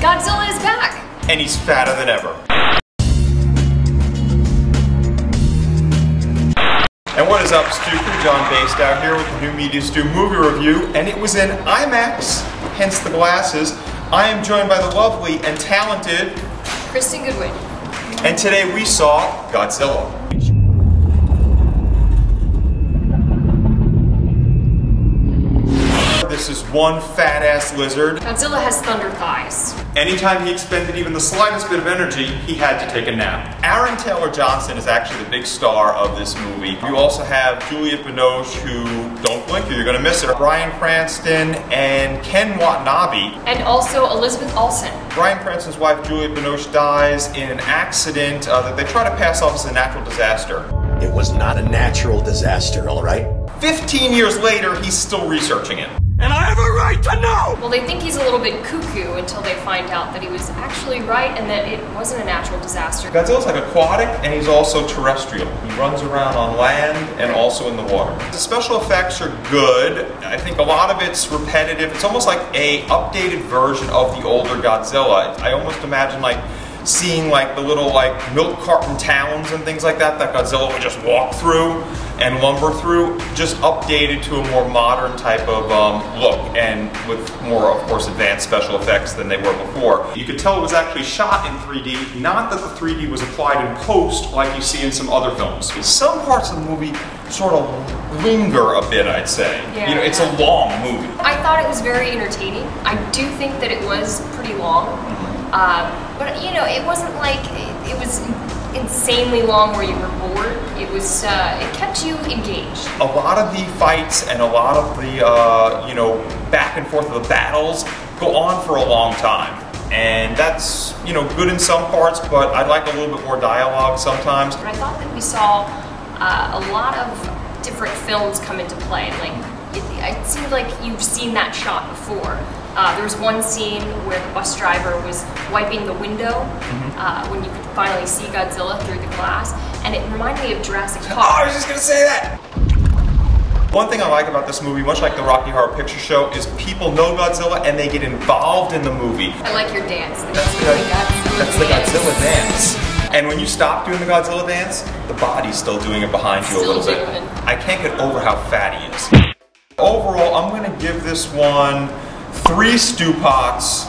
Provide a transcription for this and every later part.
Godzilla is back! And he's fatter than ever. And what is up, Stu? John Basedow here with the New Media Stu movie review, and it was in IMAX, hence the glasses. I am joined by the lovely and talented Krystin Goodwin. And today we saw Godzilla. This is one fat-ass lizard. Godzilla has thunder thighs. Anytime he expended even the slightest bit of energy, he had to take a nap. Taylor-Johnson is actually the big star of this movie. You also have Juliette Binoche, who, don't blink or you're gonna miss her, Bryan Cranston and Ken Watanabe. And also Elizabeth Olsen. Bryan Cranston's wife, Juliette Binoche, dies in an accident that they try to pass off as a natural disaster. It was not a natural disaster, all right? 15 years later, he's still researching it. And I have a right to know! Well, they think he's a little bit cuckoo until they find out that he was actually right and that it wasn't a natural disaster. Godzilla's like aquatic and he's also terrestrial. He runs around on land and also in the water. The special effects are good. I think a lot of it's repetitive. It's almost like a updated version of the older Godzilla. I almost imagine like seeing like the little like milk carton towns and things like that Godzilla would just walk through and lumber through, just updated to a more modern type of look and with more, of course, advanced special effects than they were before. You could tell it was actually shot in 3D, not that the 3D was applied in post like you see in some other films. Some parts of the movie sort of linger a bit, I'd say. Yeah, you know, it's a long movie. I thought it was very entertaining. I do think that it was pretty long. But you know, it wasn't like it was insanely long where you were bored. It was it kept you engaged. A lot of the fights and a lot of the you know, back and forth of the battles go on for a long time, and that's, you know, good in some parts, but I'd like a little bit more dialogue sometimes. But I thought that we saw a lot of different films come into play. Like it seemed like you've seen that shot before. There was one scene where the bus driver was wiping the window when you could finally see Godzilla through the glass, and it reminded me of Jurassic Park. Oh, I was just gonna say that! One thing I like about this movie, much like the Rocky Horror Picture Show, is people know Godzilla and they get involved in the movie. I like your dance. That's the Godzilla dance. And when you stop doing the Godzilla dance, the body's still doing it behind you a little bit. I can't get over how fat he is. Overall, I'm gonna give this one 3 stew pots.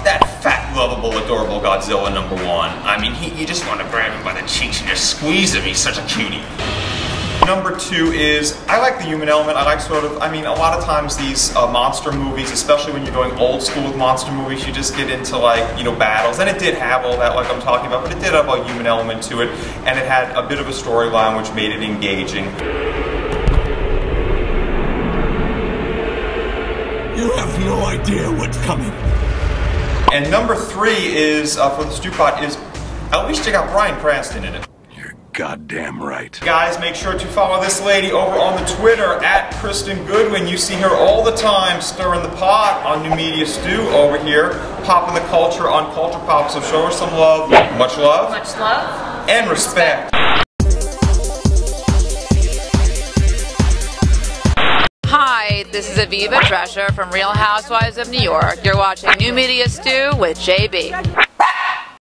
That fat, lovable, adorable Godzilla #1. I mean, you just want to grab him by the cheeks and just squeeze him. He's such a cutie. #2 is, I like the human element. I like sort of, I mean, a lot of times these monster movies, especially when you're going old school with monster movies, you just get into like, you know, battles. And it did have all that like I'm talking about, but it did have a human element to it. And it had a bit of a storyline which made it engaging. You have no idea what's coming. And #3 is, for the stew pot, is at least check out Bryan Cranston in it. You're goddamn right. Guys, make sure to follow this lady over on the Twitter at Krystin Goodwin. You see her all the time stirring the pot on New Media Stew over here, popping the culture on Culture Pop, so show her some love. Much love. Much love. And respect. Hi, this is Aviva Drescher from Real Housewives of New York. You're watching New Media Stew with JB.